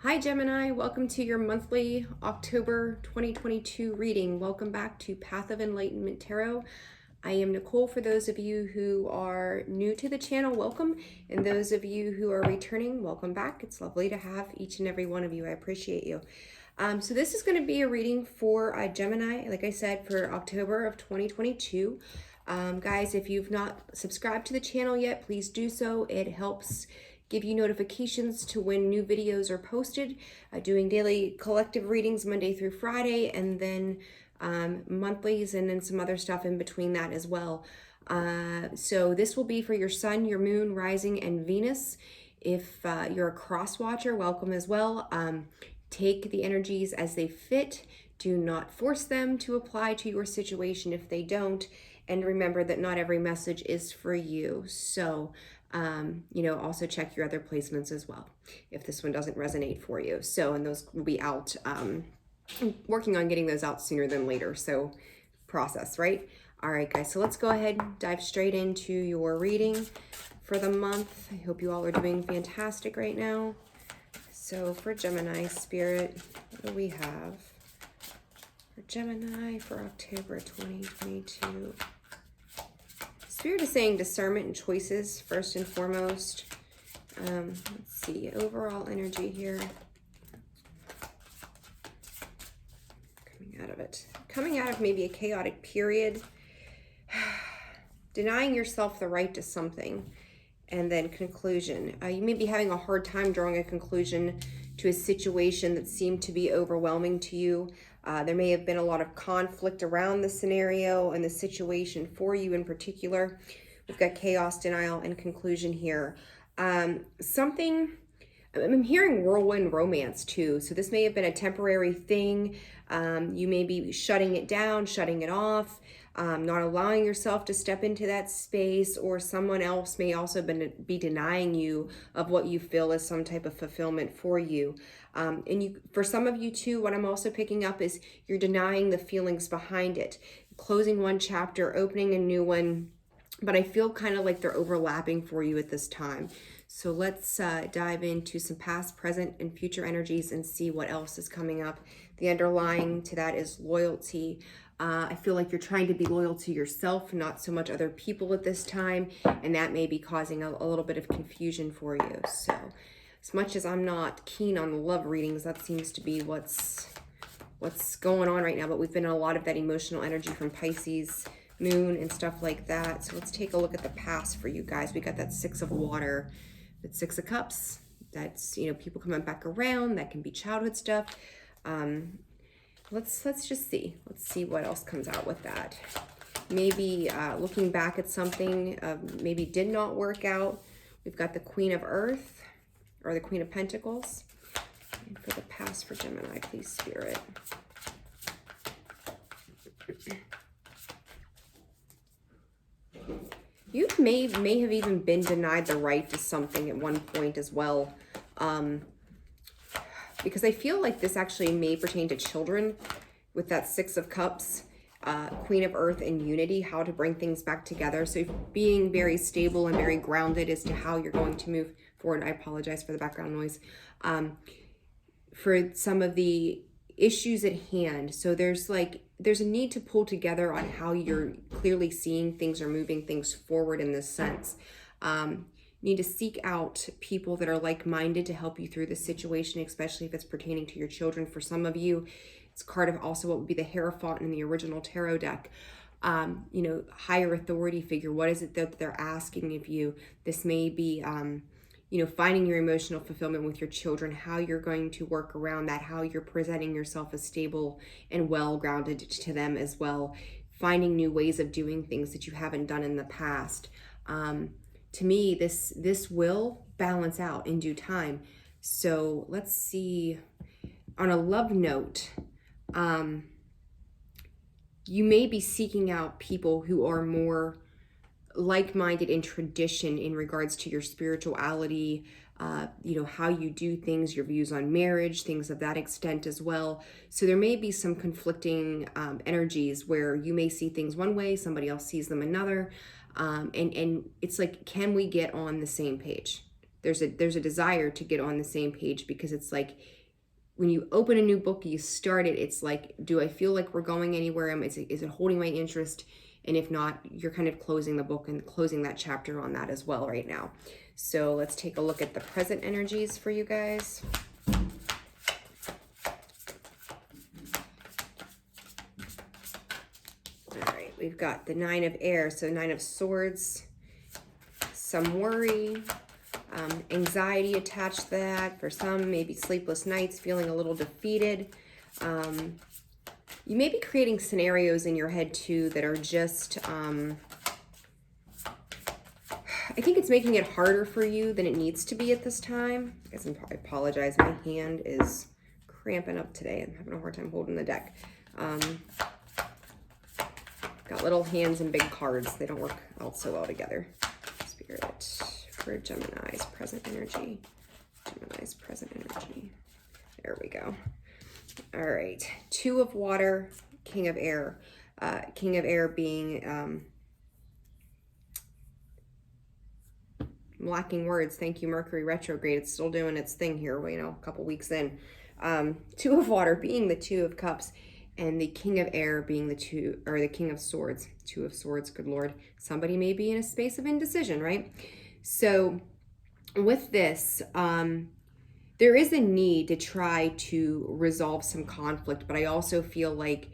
Hi Gemini, welcome to your monthly October 2022 reading. Welcome back to Path of Enlightenment Tarot. I am Nicole. For those of you who are new to the channel, welcome. And those of you who are returning, welcome back. It's lovely to have each and every one of you. I appreciate you. So this is going to be a reading for Gemini, like I said, for October of 2022. Guys, if you've not subscribed to the channel yet, please do so. It helps give you notifications to when new videos are posted, doing daily collective readings Monday through Friday, and then monthlies, and then some other stuff in between that as well. So this will be for your sun, your moon, rising, and Venus. If you're a cross watcher, welcome as well. Take the energies as they fit. Do not force them to apply to your situation if they don't. And remember that not every message is for you. So also check your other placements as well if this one doesn't resonate for you. So, and those will be out, working on getting those out sooner than later. So process, right? All right, guys, so let's go ahead and dive straight into your reading for the month. I hope you all are doing fantastic right now. So for Gemini Spirit, what do we have for Gemini for October 2022? Spirit is saying discernment and choices first and foremost. Let's see, overall energy here. Coming out of it. Coming out of maybe a chaotic period. Denying yourself the right to something. And then conclusion. You may be having a hard time drawing a conclusion to a situation that seemed to be overwhelming to you. There may have been a lot of conflict around the scenario and the situation for you in particular. We've got chaos, denial, and conclusion here. I'm hearing whirlwind romance too. So this may have been a temporary thing. You may be shutting it down, shutting it off, not allowing yourself to step into that space, or someone else may also be denying you of what you feel is some type of fulfillment for you. For some of you too, what I'm also picking up is you're denying the feelings behind it. Closing one chapter, opening a new one, but I feel kind of like they're overlapping for you at this time. So let's dive into some past, present, and future energies and see what else is coming up. The underlying to that is loyalty. I feel like you're trying to be loyal to yourself, not so much other people at this time, and that may be causing a little bit of confusion for you. So as much as I'm not keen on love readings, that seems to be what's going on right now, but we've been in a lot of that emotional energy from Pisces, moon, and stuff like that. So let's take a look at the past for you guys. We got that Six of Water, that Six of Cups. That's, people coming back around. That can be childhood stuff. Let's just see. Let's see what else comes out with that. Maybe looking back at something maybe did not work out. We've got the Queen of Earth, or the Queen of Pentacles. And for the past for Gemini, please, Spirit. You may have even been denied the right to something at one point as well. Because I feel like this actually may pertain to children with that Six of Cups, Queen of Earth, and unity, how to bring things back together. So being very stable and very grounded as to how you're going to move forward. I apologize for the background noise. For some of the issues at hand. So there's a need to pull together on how you're clearly seeing things or moving things forward in this sense. Need to seek out people that are like-minded to help you through the situation, especially if it's pertaining to your children. For some of you, it's card of also what would be the Hierophant in the original tarot deck. Higher authority figure. What is it that they're asking of you? This may be finding your emotional fulfillment with your children, how you're going to work around that, how you're presenting yourself as stable and well-grounded to them as well, finding new ways of doing things that you haven't done in the past. To me, this will balance out in due time. So let's see, on a love note, you may be seeking out people who are more like-minded in tradition in regards to your spirituality, how you do things, your views on marriage, things of that extent as well. So there may be some conflicting energies where you may see things one way, somebody else sees them another. And it's like, can we get on the same page? there's a desire to get on the same page, because it's like when you open a new book, you start it, it's like, do I feel like we're going anywhere? Is it holding my interest? And if not, you're kind of closing the book and closing that chapter on that as well right now. So let's take a look at the present energies for you guys. All right, we've got the 9 of air, so 9 of swords, some worry, anxiety attached to that. For some, maybe sleepless nights, feeling a little defeated. You may be creating scenarios in your head too that are just, I think it's making it harder for you than it needs to be at this time. I apologize, my hand is cramping up today. I'm having a hard time holding the deck. Got little hands and big cards. They don't work out so well together. Spirit for Gemini's present energy. Gemini's present energy. There we go. All right, 2 of water, King of air. King of air being, I'm lacking words. Thank you, Mercury retrograde. It's still doing its thing here, you know, a couple weeks in. 2 of water being the 2 of cups, and the King of air being the King of swords. 2 of swords, good Lord. Somebody may be in a space of indecision, right? So with this, there is a need to try to resolve some conflict, but I also feel like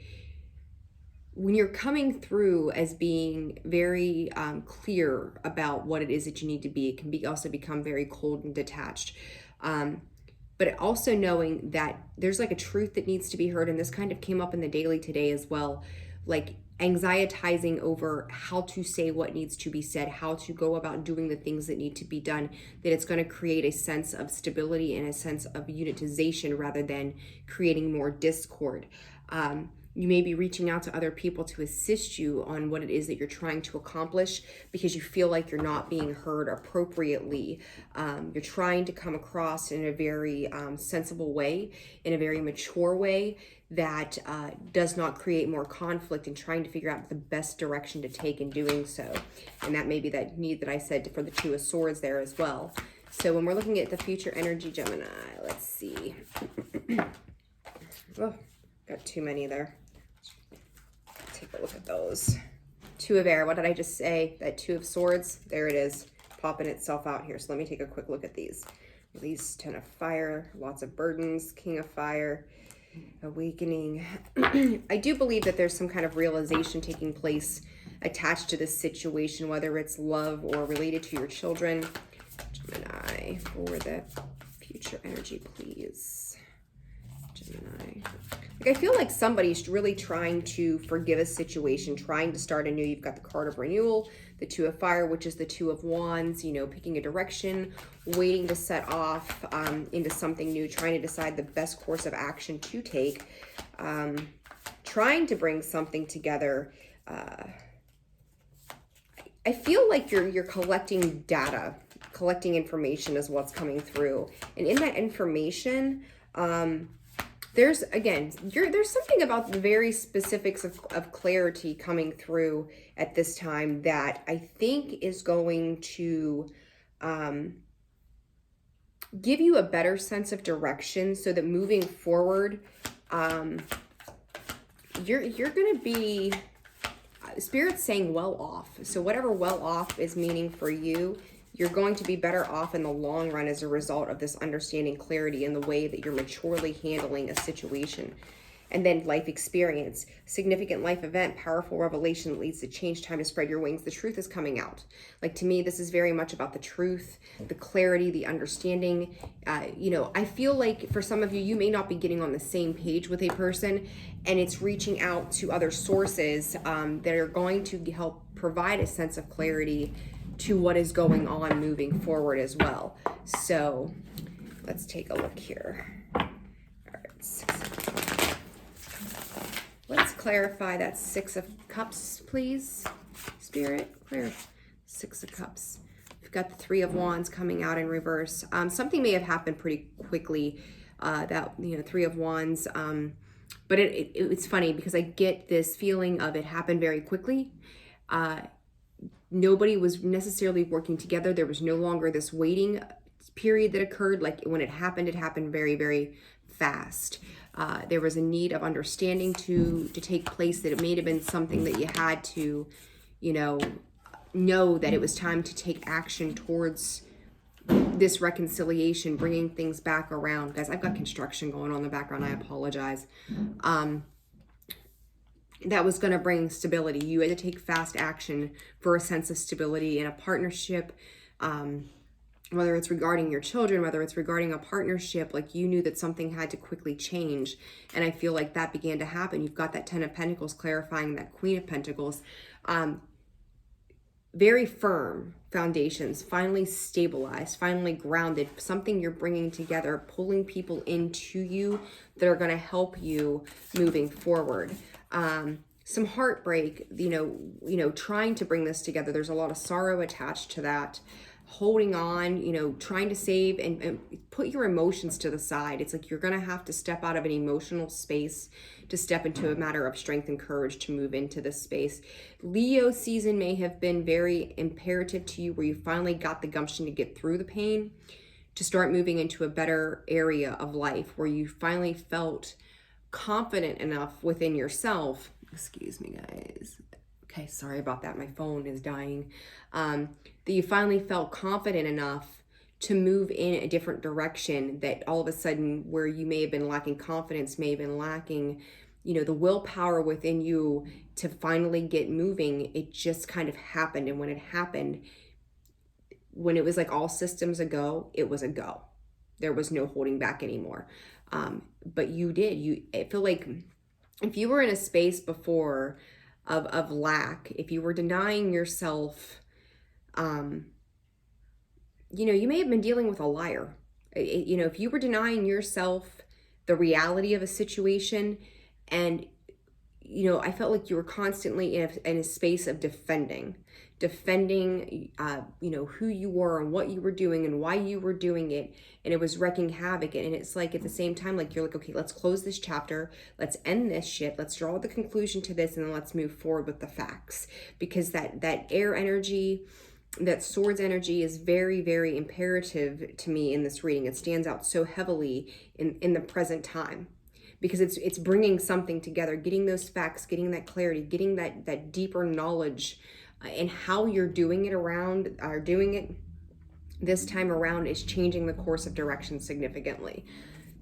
when you're coming through as being very clear about what it is that you need to be, it can also become very cold and detached. But also knowing that there's like a truth that needs to be heard, and this kind of came up in the daily today as well, like anxietizing over how to say what needs to be said, how to go about doing the things that need to be done, that it's going to create a sense of stability and a sense of unitization rather than creating more discord. You may be reaching out to other people to assist you on what it is that you're trying to accomplish because you feel like you're not being heard appropriately. You're trying to come across in a very sensible way, in a very mature way that does not create more conflict, and trying to figure out the best direction to take in doing so. And that may be that need that I said for the 2 of swords there as well. So when we're looking at the future energy, Gemini, let's see. Oh, got too many there. Take a look at those. 2 of air, what did I just say? That 2 of swords, there it is, popping itself out here. So let me take a quick look at these. These 10 of fire, lots of burdens, King of fire, awakening. I do believe that there's some kind of realization taking place attached to this situation, whether it's love or related to your children. Gemini, for the future energy, please. Gemini. Like, I feel like somebody's really trying to forgive a situation, trying to start anew. You've got the card of renewal, the 2 of fire, which is the 2 of wands, you know, picking a direction, waiting to set off into something new, trying to decide the best course of action to take, trying to bring something together. I feel like you're collecting data, collecting information is what's coming through. And in that information, there's something about the very specifics of clarity coming through at this time that I think is going to give you a better sense of direction, so that moving forward, you're going to be, Spirit's saying well off. So whatever well off is meaning for you, you're going to be better off in the long run as a result of this understanding clarity in the way that you're maturely handling a situation. And then life experience, significant life event, powerful revelation that leads to change, time to spread your wings. The truth is coming out. Like, to me, this is very much about the truth, the clarity, the understanding. You know, I feel like for some of you, you may not be getting on the same page with a person, and it's reaching out to other sources that are going to help provide a sense of clarity to what is going on moving forward as well. So let's take a look here. All right, let's clarify that 6 of cups, please. Spirit, clear. 6 of cups. We've got the 3 of wands coming out in reverse. Something may have happened pretty quickly, that, you know, 3 of wands. But it's funny because I get this feeling of it happened very quickly. Nobody was necessarily working together. There was no longer this waiting period that occurred, like when it happened very, very fast. There was a need of understanding to take place, that it may have been something that you had to, you know that it was time to take action towards this reconciliation, bringing things back around. Guys, I've got construction going on in the background. I apologize. That was going to bring stability. You had to take fast action for a sense of stability in a partnership, whether it's regarding your children, whether it's regarding a partnership. Like, you knew that something had to quickly change. And I feel like that began to happen. You've got that 10 of Pentacles clarifying that Queen of Pentacles. Very firm foundations, finally stabilized, finally grounded, something you're bringing together, pulling people into you that are going to help you moving forward. Some heartbreak, trying to bring this together. There's a lot of sorrow attached to that. Holding on, trying to save and put your emotions to the side. It's like you're going to have to step out of an emotional space to step into a matter of strength and courage to move into this space. Leo season may have been very imperative to you, where you finally got the gumption to get through the pain, to start moving into a better area of life, where you finally felt confident enough within yourself. Excuse me, guys. Okay, sorry about that. My phone is dying. That you finally felt confident enough to move in a different direction, that all of a sudden, where you may have been lacking confidence, may have been lacking, the willpower within you to finally get moving, it just kind of happened. And when it happened, when it was like all systems a go, it was a go. There was no holding back anymore. But you did. I feel like if you were in a space before of lack, if you were denying yourself, you may have been dealing with a liar. If you were denying yourself the reality of a situation, and I felt like you were constantly in a space of defending who you were and what you were doing and why you were doing it, and it was wreaking havoc. And it's like, at the same time, like, you're like, okay, let's close this chapter, let's end this shit, let's draw the conclusion to this, and then let's move forward with the facts. Because that air energy, that swords energy, is very, very imperative to me in this reading. It stands out so heavily in the present time, because it's bringing something together, getting those facts, getting that clarity, getting that deeper knowledge, and how you're doing it this time around is changing the course of direction significantly.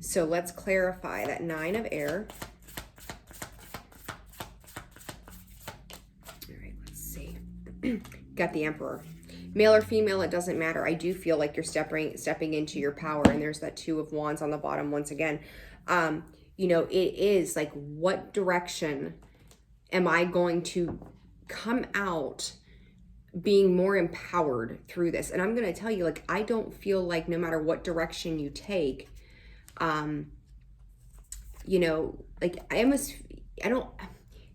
So let's clarify that 9 of air. All right, let's see. Got the Emperor. Male or female, it doesn't matter. I do feel like you're stepping into your power, and there's that 2 of Wands on the bottom once again. It is like, what direction am I going to come out being more empowered through this? And I'm going to tell you, like, I don't feel like no matter what direction you take,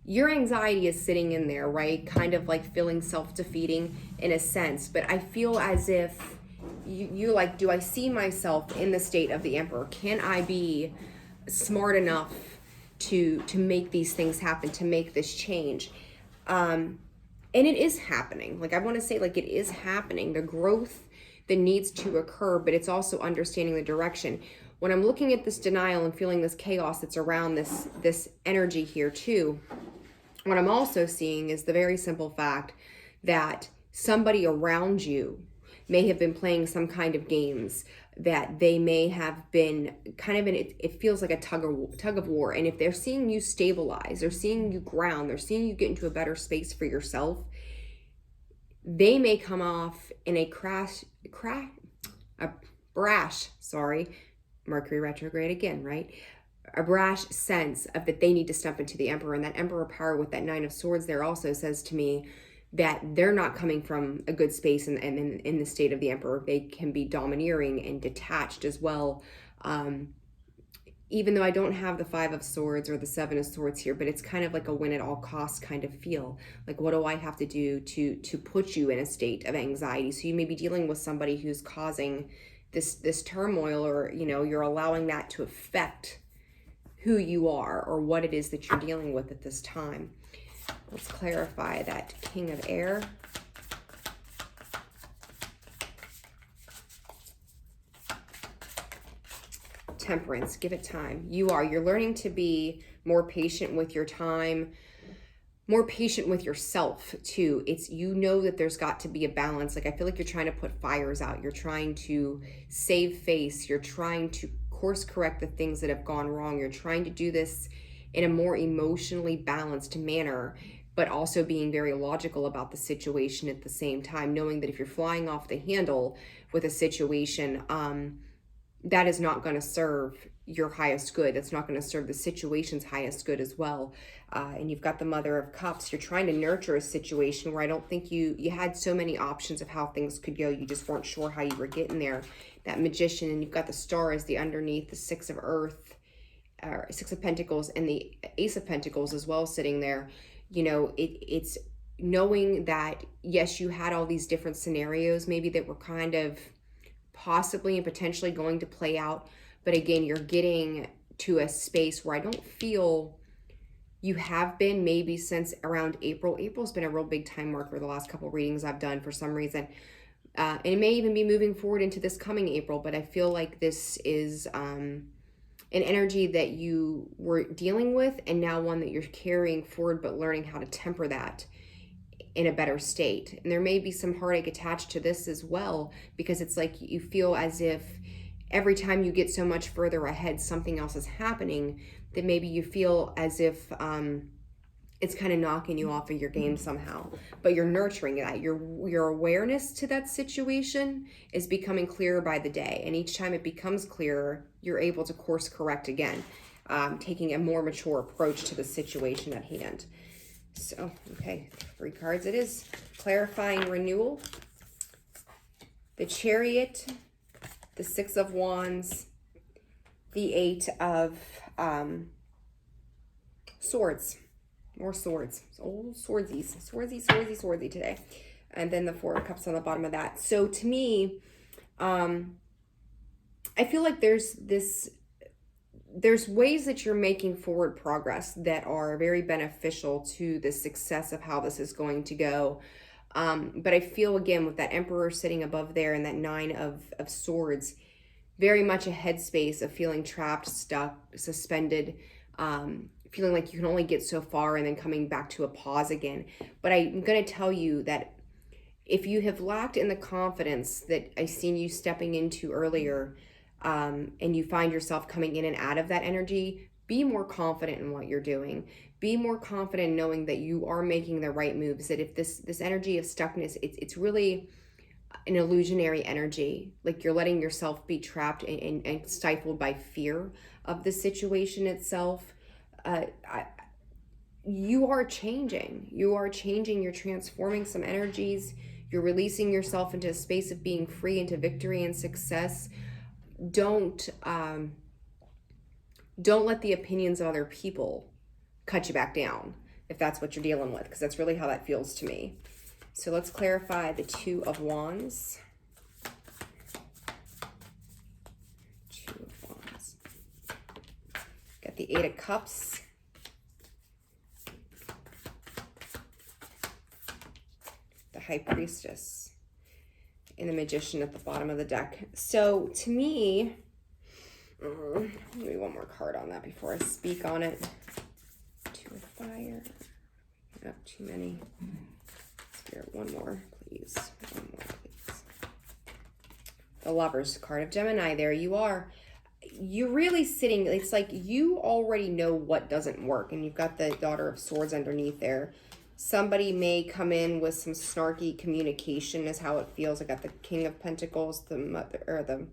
your anxiety is sitting in there, right? Kind of like feeling self-defeating in a sense, but I feel as if you like, do I see myself in the state of the Emperor? Can I be smart enough to make these things happen, to make this change? And it is happening. Like, I want to say, like, it is happening, the growth that needs to occur, but it's also understanding the direction. When I'm looking at this denial and feeling this chaos that's around this energy here too, what I'm also seeing is the very simple fact that somebody around you may have been playing some kind of games, that they may have been kind of it feels like a tug of war. And if they're seeing you stabilize, they're seeing you ground, they're seeing you get into a better space for yourself, they may come off in a brash, Mercury retrograde again, right? A brash sense of that they need to step into the Emperor. And that Emperor power with that 9 of Swords there also says to me that they're not coming from a good space and in the state of the Emperor. They can be domineering and detached as well. Even though I don't have the 5 of Swords or the 7 of Swords here, but it's kind of like a win at all costs kind of feel. Like, what do I have to do to put you in a state of anxiety? So you may be dealing with somebody who's causing this turmoil, or, you're allowing that to affect who you are or what it is that you're dealing with at this time. Let's clarify that King of Air. Temperance, give it time. You're learning to be more patient with your time, more patient with yourself too. It's, you know, that there's got to be a balance. Like, I feel like you're trying to put fires out. You're trying to save face. You're trying to course correct the things that have gone wrong. You're trying to do this in a more emotionally balanced manner, but also being very logical about the situation at the same time, knowing that if you're flying off the handle with a situation, that is not going to serve your highest good. That's not going to serve the situation's highest good as well. And you've got the Mother of Cups. You're trying to nurture a situation where I don't think you had so many options of how things could go. You just weren't sure how you were getting there. That Magician, and you've got the Star as the underneath, the Six of Pentacles, and the Ace of Pentacles as well sitting there. You know, it's knowing that, yes, you had all these different scenarios maybe that were kind of possibly and potentially going to play out. But again, you're getting to a space where I don't feel you have been maybe since around April. April's been a real big time marker the last couple readings I've done for some reason. And it may even be moving forward into this coming April, but I feel like this is an energy that you were dealing with, and now one that you're carrying forward, but learning how to temper that in a better state. And there may be some heartache attached to this as well, because it's like you feel as if every time you get so much further ahead, something else is happening, that maybe you feel as if it's kind of knocking you off of your game somehow. But you're nurturing that. Your awareness to that situation is becoming clearer by the day. And each time it becomes clearer, you're able to course correct again, taking a more mature approach to the situation at hand. So, okay, 3 cards it is. Clarifying renewal, the Chariot, the Six of Wands, the Eight of Swords. More swords. Old swordsies. Swordsy today. And then the Four of Cups on the bottom of that. So to me, I feel like there's ways that you're making forward progress that are very beneficial to the success of how this is going to go. But I feel, again, with that Emperor sitting above there and that Nine of Swords, very much a headspace of feeling trapped, stuck, suspended, feeling like you can only get so far and then coming back to a pause again. But I'm going to tell you that if you have lacked in the confidence that I seen you stepping into earlier, and you find yourself coming in and out of that energy, be more confident in what you're doing. Be more confident knowing that you are making the right moves, that if this energy of stuckness, it's really an illusionary energy. Like, you're letting yourself be trapped and stifled by fear of the situation itself. You are changing. You're transforming some energies. You're releasing yourself into a space of being free, into victory and success. Don't let the opinions of other people cut you back down if that's what you're dealing with, because that's really how that feels to me. So let's clarify the Two of Wands. Two of Wands. Got the Eight of Cups. The High Priestess. And the Magician at the bottom of the deck. So to me, maybe one more card on that before I speak on it. Two of Fire. Not too many. Spirit, one more, please. One more, please. The Lovers card of Gemini. There you are. You're really sitting, it's like you already know what doesn't work. And you've got the Daughter of Swords underneath there. Somebody may come in with some snarky communication is how it feels. I got the King of Pentacles, the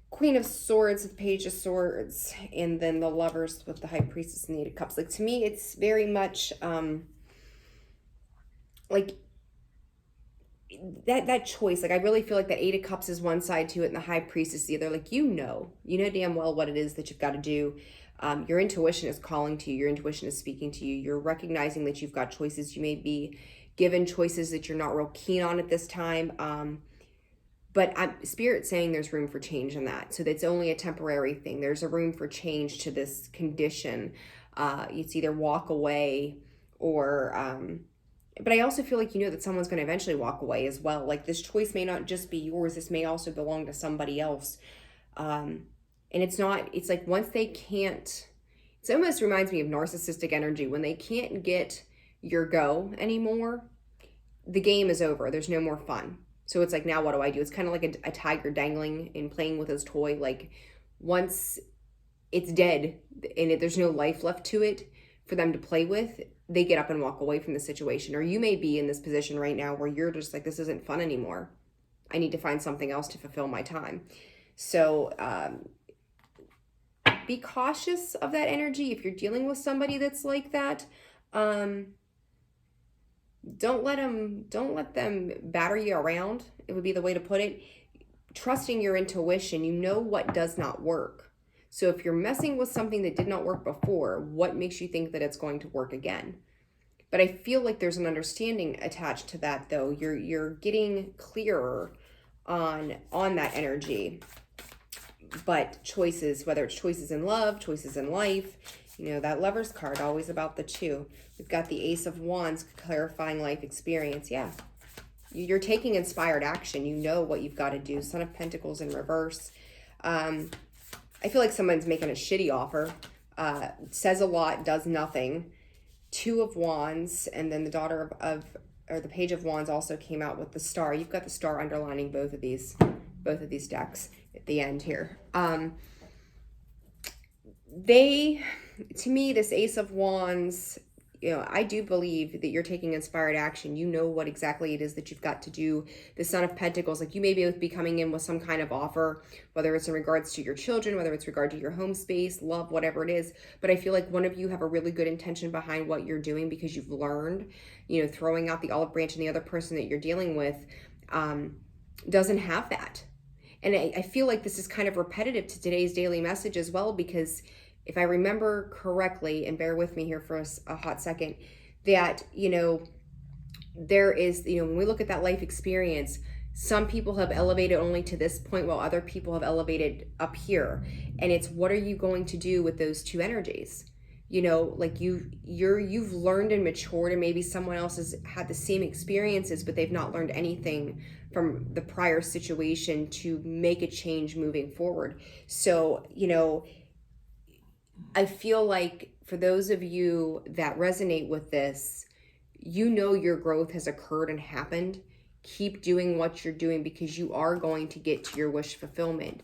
Queen of Swords, the Page of Swords, and then the Lovers with the High Priestess and the Eight of Cups. Like, to me, it's very much like that choice. Like, I really feel like that Eight of Cups is one side to it and the High Priestess the other. Like, you know damn well what it is that you've got to do. Your intuition is calling to you. Your intuition is speaking to you. You're recognizing that you've got choices. You may be given choices that you're not real keen on at this time. But Spirit's saying there's room for change in that. So that's only a temporary thing. There's a room for change to this condition. It's either walk away or... but I also feel like you know that someone's going to eventually walk away as well. Like, this choice may not just be yours. This may also belong to somebody else. And And it's like once they can't, it almost reminds me of narcissistic energy. When they can't get your go anymore, the game is over. There's no more fun. So it's like, now what do I do? It's kind of like a tiger dangling and playing with his toy. Like once it's dead and there's no life left to it for them to play with, they get up and walk away from the situation. Or you may be in this position right now where you're just like, this isn't fun anymore. I need to find something else to fulfill my time. So be cautious of that energy. If you're dealing with somebody that's like that, don't let them batter you around. It would be the way to put it. Trusting your intuition, you know what does not work. So if you're messing with something that did not work before, what makes you think that it's going to work again? But I feel like there's an understanding attached to that, though. You're getting clearer on that energy. But choices, whether it's choices in love, choices in life, you know, that Lover's card, always about the two. We've got the Ace of Wands, clarifying life experience. Yeah, you're taking inspired action. You know what you've got to do. Son of Pentacles in reverse. I feel like someone's making a shitty offer. Says a lot, does nothing. Two of Wands, and then the Daughter or the Page of Wands also came out with the Star. You've got the Star underlining both of these decks at the end here. To me, this Ace of Wands, you know, I do believe that you're taking inspired action. You know what exactly it is that you've got to do. The Son of Pentacles, like you may be coming in with some kind of offer, whether it's in regards to your children, whether it's regard to your home space, love, whatever it is. But I feel like one of you have a really good intention behind what you're doing because you've learned, you know, throwing out the olive branch, and the other person that you're dealing with doesn't have that. And I feel like this is kind of repetitive to today's daily message as well, because if I remember correctly, and bear with me here for a hot second, that, you know, there is, you know, when we look at that life experience, some people have elevated only to this point while other people have elevated up here. And it's, what are you going to do with those two energies? You know, like you've learned and matured, and maybe someone else has had the same experiences, but they've not learned anything from the prior situation to make a change moving forward. So, you know, I feel like for those of you that resonate with this, you know your growth has occurred and happened. Keep doing what you're doing, because you are going to get to your wish fulfillment.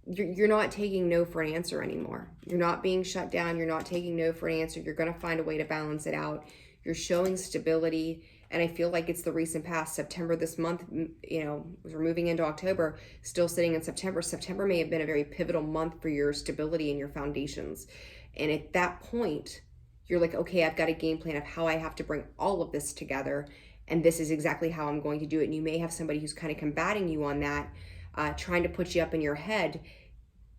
You're not taking no for an answer anymore. You're not being shut down. You're not taking no for an answer. You're going to find a way to balance it out. You're showing stability. And I feel like it's the recent past. September this month, you know, we're moving into October, still sitting in September. September may have been a very pivotal month for your stability and your foundations. And at that point, you're like, okay, I've got a game plan of how I have to bring all of this together. And this is exactly how I'm going to do it. And you may have somebody who's kind of combating you on that, trying to put you up in your head.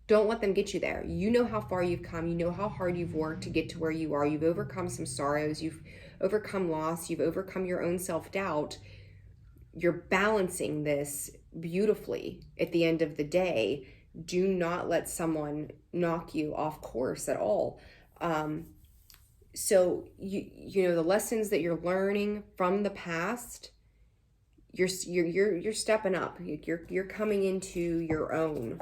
Don't let them get you there. You know how far you've come. You know how hard you've worked to get to where you are. You've overcome some sorrows. You've overcome loss. You've overcome your own self-doubt. You're balancing this beautifully at the end of the day. Do not let someone knock you off course at all. So you know the lessons that you're learning from the past, you're stepping up. You're coming into your own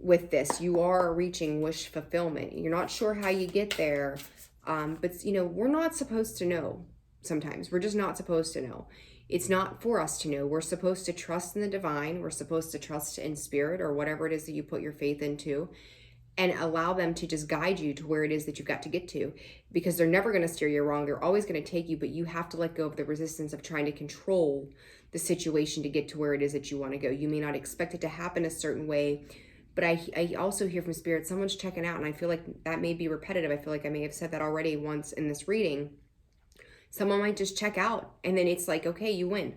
with this. You are reaching wish fulfillment. You're not sure how you get there, but you know, we're not supposed to know. Sometimes we're just not supposed to know. It's not for us to know. We're supposed to trust in the divine. We're supposed to trust in spirit, or whatever it is that you put your faith into, and allow them to just guide you to where it is that you've got to get to, because they're never going to steer you wrong. They're always going to take you, but you have to let go of the resistance of trying to control the situation to get to where it is that you want to go. You may not expect it to happen a certain way, but I also hear from spirit, someone's checking out, and I feel like that may be repetitive. I feel like I may have said that already once in this reading. Someone might just check out, and then it's like, okay, you win.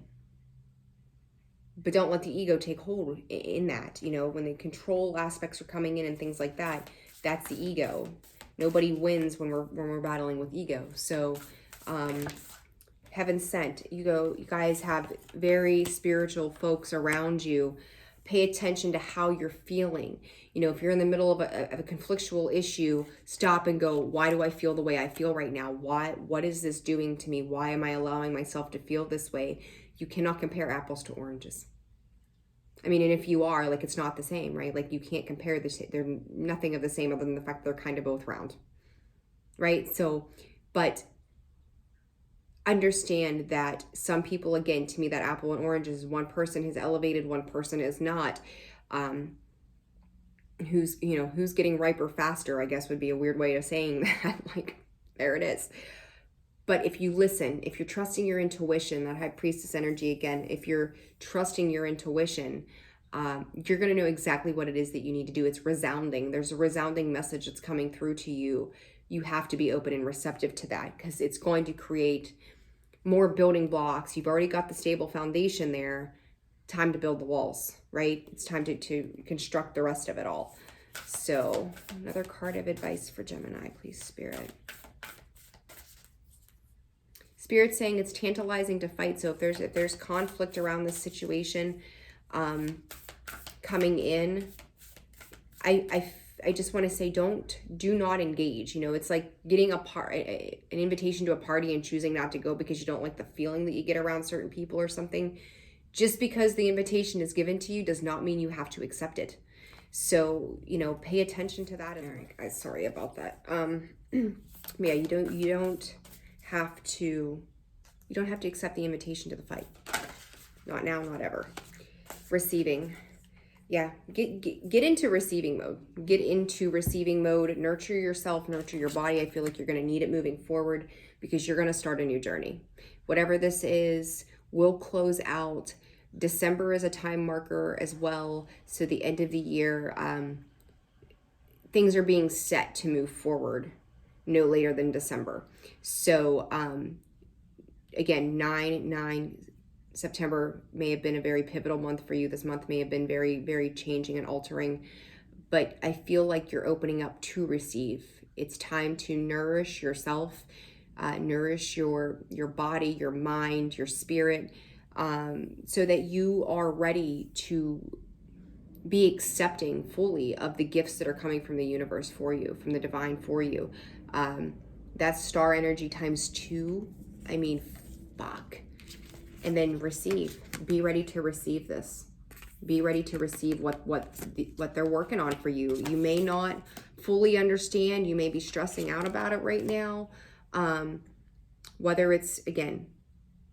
But don't let the ego take hold in that. You know, when the control aspects are coming in and things like that, that's the ego. Nobody wins when we're battling with ego. So, heaven sent. You guys have very spiritual folks around you. Pay attention to how you're feeling. You know, if you're in the middle of a conflictual issue, stop and go, why do I feel the way I feel right now? What is this doing to me? Why am I allowing myself to feel this way? You cannot compare apples to oranges. I mean, and if you are, like, it's not the same, right? Like, you can't compare this. They're nothing of the same other than the fact they're kind of both round, right? So, but understand that some people, again, to me, that apple and orange is one person has elevated, one person is not. Who's getting riper faster, I guess would be a weird way of saying that. Like, there it is. But if you listen, if you're trusting your intuition, that High Priestess energy again, if you're trusting your intuition, you're going to know exactly what it is that you need to do. It's resounding. There's a resounding message that's coming through to you. You have to be open and receptive to that, because it's going to create more building blocks. You've already got the stable foundation there. Time to build the walls, right? It's time to construct the rest of it all. So another card of advice for Gemini, please, Spirit. Spirit's saying it's tantalizing to fight. So if there's conflict around this situation coming in, I just want to say do not engage. It's like getting an invitation to a party and choosing not to go because you don't like the feeling that you get around certain people or something. Just because the invitation is given to you does not mean you have to accept it. So, pay attention to that. All right, guys, sorry about that. Yeah, you don't have to accept the invitation to the fight. Not now, not ever. Receiving. Yeah, get into receiving mode. Get into receiving mode. Nurture yourself, nurture your body. I feel like you're going to need it moving forward because you're going to start a new journey. Whatever this is will close out. December is a time marker as well. So the end of the year, things are being set to move forward no later than December. So again, 9/9 September may have been a very pivotal month for you. This month may have been very, very changing and altering, but I feel like you're opening up to receive. It's time to nourish yourself, nourish your body, your mind, your spirit, so that you are ready to be accepting fully of the gifts that are coming from the universe for you, from the divine for you. That's star energy times 2. I mean, fuck. And then receive. Be ready to receive this. Be ready to receive what they're working on for you. You may not fully understand. You may be stressing out about it right now. Whether it's, again,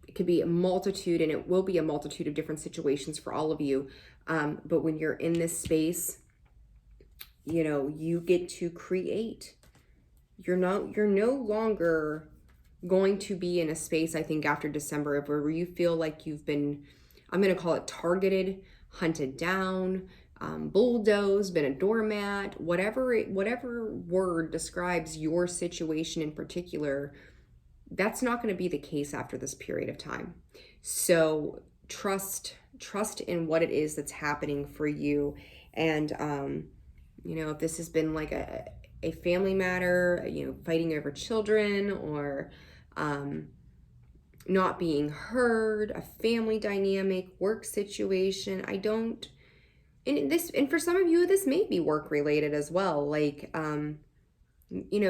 it could be a multitude, and it will be a multitude of different situations for all of you. But when you're in this space, you get to create. You're no longer going to be in a space, I think, after December where you feel like you've been, I'm going to call it targeted, hunted down, bulldozed, been a doormat, whatever word describes your situation in particular. That's not going to be the case after this period of time. So trust in what it is that's happening for you. And, if this has been like a family matter, fighting over children, or not being heard, a family dynamic, work situation, and for some of you, this may be work related as well. Like,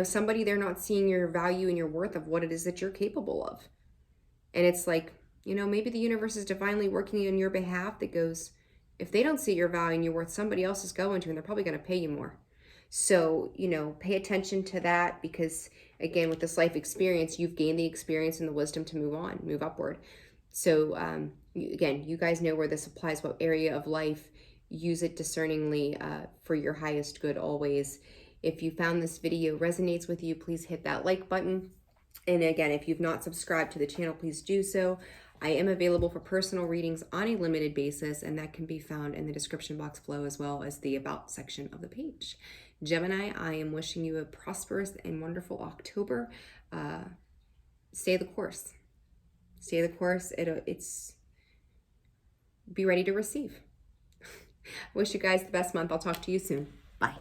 somebody, they're not seeing your value and your worth of what it is that you're capable of. And it's like, maybe the universe is divinely working on your behalf that goes, if they don't see your value and your worth, somebody else is going to, and they're probably going to pay you more. So, pay attention to that, because again, with this life experience, you've gained the experience and the wisdom to move on, move upward. So, again, you guys know where this applies, what area of life. Use it discerningly for your highest good always. If you found this video resonates with you, please hit that like button. And again, if you've not subscribed to the channel, please do so. I am available for personal readings on a limited basis, and that can be found in the description box below, as well as the About section of the page. Gemini, I am wishing you a prosperous and wonderful October. Stay the course. Stay the course. Be ready to receive. Wish you guys the best month. I'll talk to you soon. Bye.